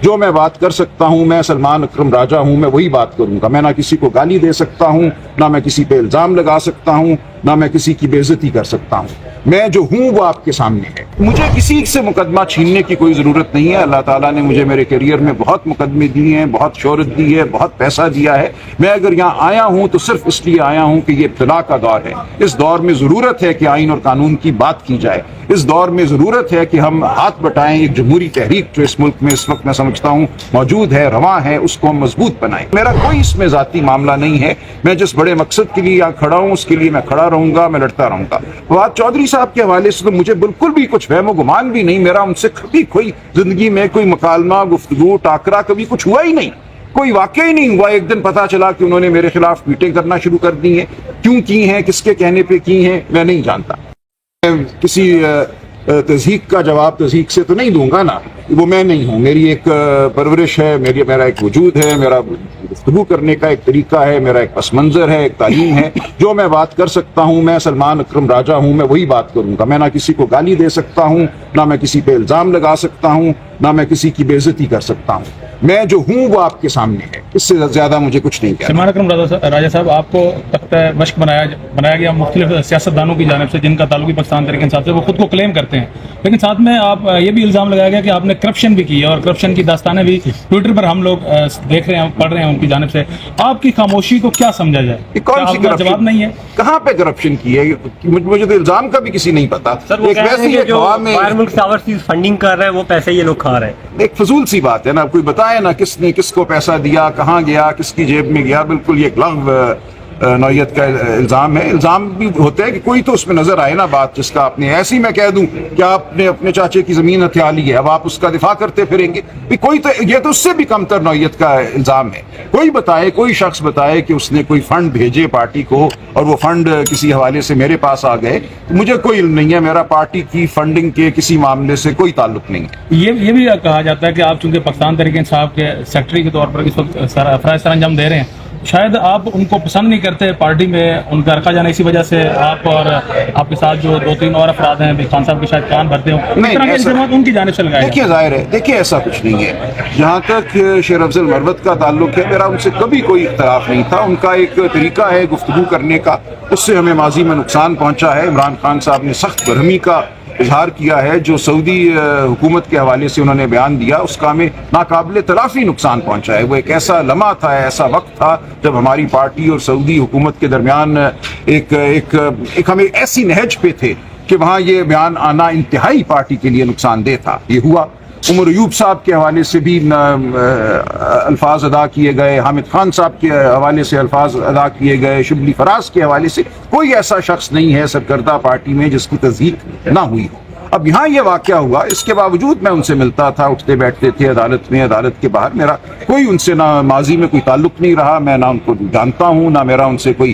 جو میں بات کر سکتا ہوں، میں سلمان اکرم راجہ ہوں، میں وہی بات کروں گا۔ میں نہ کسی کو گالی دے سکتا ہوں، نہ میں کسی پہ الزام لگا سکتا ہوں، نہ میں کسی کی بے عزتی کر سکتا ہوں۔ میں جو ہوں وہ آپ کے سامنے ہے۔ مجھے کسی سے مقدمہ چھیننے کی کوئی ضرورت نہیں ہے۔ اللہ تعالیٰ نے مجھے میرے کیریئر میں بہت مقدمے دیے ہیں، بہت شہرت دی ہے، بہت پیسہ دیا ہے۔ میں اگر یہاں آیا ہوں تو صرف اس لیے آیا ہوں کہ یہ ابتلا کا دور ہے۔ اس دور میں ضرورت ہے کہ آئین اور قانون کی بات کی جائے۔ اس دور میں ضرورت ہے کہ ہم ہاتھ بٹائیں، ایک جمہوری تحریک جو اس ملک میں اس وقت میں سمجھتا ہوں موجود ہے، رواں ہے، اس کو ہم مضبوط بنائیں۔ میرا کوئی اس میں ذاتی معاملہ نہیں ہے۔ میں جس بڑے مقصد کے لیے یہاں کھڑا ہوں اس کے لیے میں کھڑا رہوں گا، میں لڑتا رہوں گا۔ فواد چودھری صاحب کے حوالے سے تو مجھے بالکل بھی کچھ وہم و گمان بھی نہیں۔ میرا ان سے کبھی کوئی زندگی میں کوئی مکالمہ، گفتگو، ٹاکرا کبھی کچھ ہوا ہی نہیں، کوئی واقعہ ہی نہیں ہوا۔ ایک دن پتا چلا کہ انہوں نے میرے خلاف ٹویٹیں کرنا شروع کر دی ہیں۔ کیوں کی ہیں، کس کے کہنے پہ کی ہیں، میں نہیں جانتا۔ کسی تضحیق کا جواب تضحیق سے تو نہیں دوں گا نا، وہ میں نہیں ہوں۔ میری ایک پرورش ہے، میرا ایک وجود ہے، میرا گفتگو کرنے کا ایک طریقہ ہے، میرا ایک پس منظر ہے، ایک تعلیم ہے۔ جو میں بات کر سکتا ہوں، میں سلمان اکرم راجہ ہوں، میں وہی بات کروں گا۔ میں نہ کسی کو گالی دے سکتا ہوں، نہ میں کسی پہ الزام لگا سکتا ہوں، نہ میں کسی کی بے عزتی کر سکتا ہوں۔ میں جو ہوں وہ آپ کے سامنے ہے، اس سے زیادہ مجھے کچھ نہیں کہنا۔ سلمان اکرم راجہ صاحب، آپ کو تختہ مشق بنایا گیا مختلف سیاستدانوں کی جانب سے جن کا تعلق پاکستان تحریک انصاف سے، وہ خود کو کلیم کرتے ہیں، لیکن ساتھ میں آپ یہ بھی الزام لگایا گیا کہ آپ نے کرپشن بھی کی ہے، اور کرپشن کی داستانیں بھی ٹویٹر پر ہم لوگ دیکھ رہے ہیں، پڑھ رہے ہیں ان کی جانب سے۔ آپ کی خاموشی کو کیا سمجھا جائے؟ کون سی کرپشن؟ جواب نہیں ہے۔ کہاں پہ کرپشن کی ہے؟ مجھے تو الزام کا بھی کسی نہیں پتا۔ ایک باہر ملک سے اوورسیز فنڈنگ کر رہے ہیں، وہ پیسے یہ لوگ کھا رہے ہیں۔ ایک فضول سی بات ہے نا، کوئی بتائے نا کس نے کس کو پیسہ دیا، کہاں گیا، کس کی جیب میں گیا۔ بالکل یہ لغو نوعیت کا الزام ہے۔ الزام بھی ہوتا ہے کہ کوئی تو اس میں نظر آئے نا بات، جس کا آپ نے ایسی میں کہہ دوں کہ آپ نے اپنے چاچے کی زمین ہتھیا لی ہے، اب آپ اس کا دفاع کرتے پھریں گے۔ کوئی تو یہ تو اس سے بھی کم تر نوعیت کا الزام ہے۔ کوئی بتائے، کوئی شخص بتائے کہ اس نے کوئی فنڈ بھیجے پارٹی کو اور وہ فنڈ کسی حوالے سے میرے پاس آ گئے، مجھے کوئی علم نہیں ہے۔ میرا پارٹی کی فنڈنگ کے کسی معاملے سے کوئی تعلق نہیں ہے۔ یہ بھی کہا جاتا ہے کہ آپ چونکہ پاکستان تحریک انصاف کے سیکرٹری کے طور پر اس وقت فرائض سر انجام دے رہے ہیں، شاید آپ ان کو پسند نہیں کرتے پارٹی میں، ان کا رکھا جانا، اسی وجہ سے آپ اور آپ کے ساتھ جو 2-3 اور افراد ہیں خان صاحب کے شاید کان بھرتے ہوں، اس طرح کے الزامات ان کی جانب سے لگائے۔ دیکھیے ظاہر ہے، دیکھیے ایسا کچھ نہیں ہے۔ جہاں تک شیر افضل مروت کا تعلق ہے، میرا ان سے کبھی کوئی اختلاف نہیں تھا۔ ان کا ایک طریقہ ہے گفتگو کرنے کا، اس سے ہمیں ماضی میں نقصان پہنچا ہے۔ عمران خان صاحب نے سخت برہمی کا اظہار کیا ہے، جو سعودی حکومت کے حوالے سے انہوں نے بیان دیا، اس کا ہمیں ناقابل تلافی نقصان پہنچا ہے۔ وہ ایک ایسا لمحہ تھا، ایسا وقت تھا جب ہماری پارٹی اور سعودی حکومت کے درمیان ایک ہمیں ایسی نہج پہ تھے کہ وہاں یہ بیان آنا انتہائی پارٹی کے لیے نقصان دہ تھا۔ یہ ہوا۔ عمر ایوب صاحب کے حوالے سے بھی الفاظ ادا کیے گئے، حامد خان صاحب کے حوالے سے الفاظ ادا کیے گئے، شبلی فراز کے حوالے سے۔ کوئی ایسا شخص نہیں ہے سرکردہ پارٹی میں جس کی تصدیق نہ ہوئی ہو۔ اب یہاں یہ واقعہ ہوا، اس کے باوجود میں ان سے ملتا تھا، اٹھتے بیٹھتے تھے عدالت میں، عدالت کے باہر۔ میرا کوئی ان سے نہ ماضی میں کوئی تعلق نہیں رہا، میں نہ ان کو جانتا ہوں، نہ میرا ان سے کوئی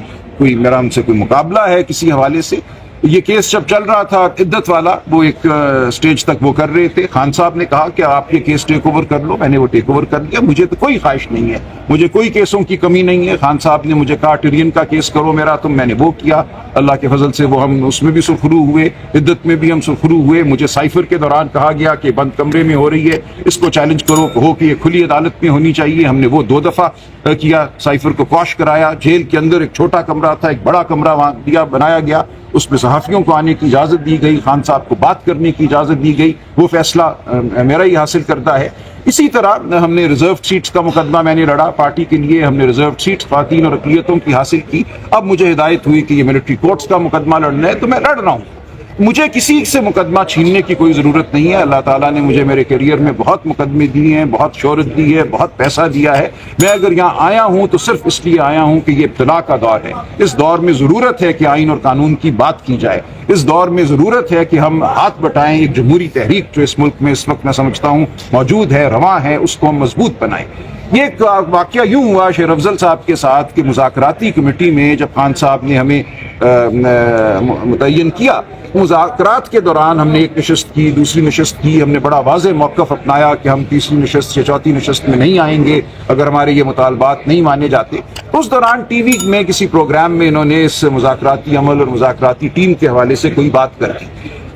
مقابلہ ہے کسی حوالے سے۔ یہ کیس جب چل رہا تھا عدت والا، وہ ایک سٹیج تک وہ کر رہے تھے۔ خان صاحب نے کہا کہ آپ یہ کیس ٹیک اوور کر لو، میں نے وہ ٹیک اوور کر لیا۔ مجھے تو کوئی خواہش نہیں ہے، مجھے کوئی کیسوں کی کمی نہیں ہے۔ خان صاحب نے مجھے کہا ٹرین کا کیس کرو میرا، تو میں نے وہ کیا۔ اللہ کے فضل سے وہ ہم اس میں بھی سرخرو ہوئے، عدت میں بھی ہم سرخرو ہوئے۔ مجھے سائفر کے دوران کہا گیا کہ بند کمرے میں ہو رہی ہے، اس کو چیلنج کرو، کہو کہ یہ کھلی عدالت میں ہونی چاہیے۔ ہم نے وہ 2 دفعہ کیا، سائفر کو کوش کرایا۔ جیل کے اندر ایک چھوٹا کمرہ تھا، ایک بڑا کمرہ وہاں بنایا گیا، اس میں صحافیوں کو آنے کی اجازت دی گئی، خان صاحب کو بات کرنے کی اجازت دی گئی۔ وہ فیصلہ میرا ہی حاصل کردہ ہے۔ اسی طرح ہم نے ریزرو سیٹس کا مقدمہ میں نے لڑا پارٹی کے لیے، ہم نے ریزرو سیٹس خواتین اور اقلیتوں کی حاصل کی۔ اب مجھے ہدایت ہوئی کہ یہ ملٹری کورٹس کا مقدمہ لڑنا ہے، تو میں لڑ رہا ہوں۔ مجھے کسی سے مقدمہ چھیننے کی کوئی ضرورت نہیں ہے۔ اللہ تعالیٰ نے مجھے میرے کیریئر میں بہت مقدمے دیے ہیں، بہت شہرت دی ہے، بہت پیسہ دیا ہے۔ میں اگر یہاں آیا ہوں تو صرف اس لیے آیا ہوں کہ یہ ابتلا کا دور ہے۔ اس دور میں ضرورت ہے کہ آئین اور قانون کی بات کی جائے۔ اس دور میں ضرورت ہے کہ ہم ہاتھ بٹائیں، ایک جمہوری تحریک جو اس ملک میں اس وقت میں سمجھتا ہوں موجود ہے، رواں ہے، اس کو ہم مضبوط بنائیں۔ یہ ایک واقعہ یوں ہوا شیر افضل صاحب کے ساتھ کہ مذاکراتی کمیٹی میں جب خان صاحب نے ہمیں متعین کیا، مذاکرات کے دوران ہم نے ایک نشست کی، دوسری نشست کی، ہم نے بڑا واضح موقف اپنایا کہ ہم تیسری نشست یا چوتھی نشست میں نہیں آئیں گے اگر ہمارے یہ مطالبات نہیں مانے جاتے۔ اس دوران ٹی وی میں کسی پروگرام میں انہوں نے اس مذاکراتی عمل اور مذاکراتی ٹیم کے حوالے سے کوئی بات کر دی۔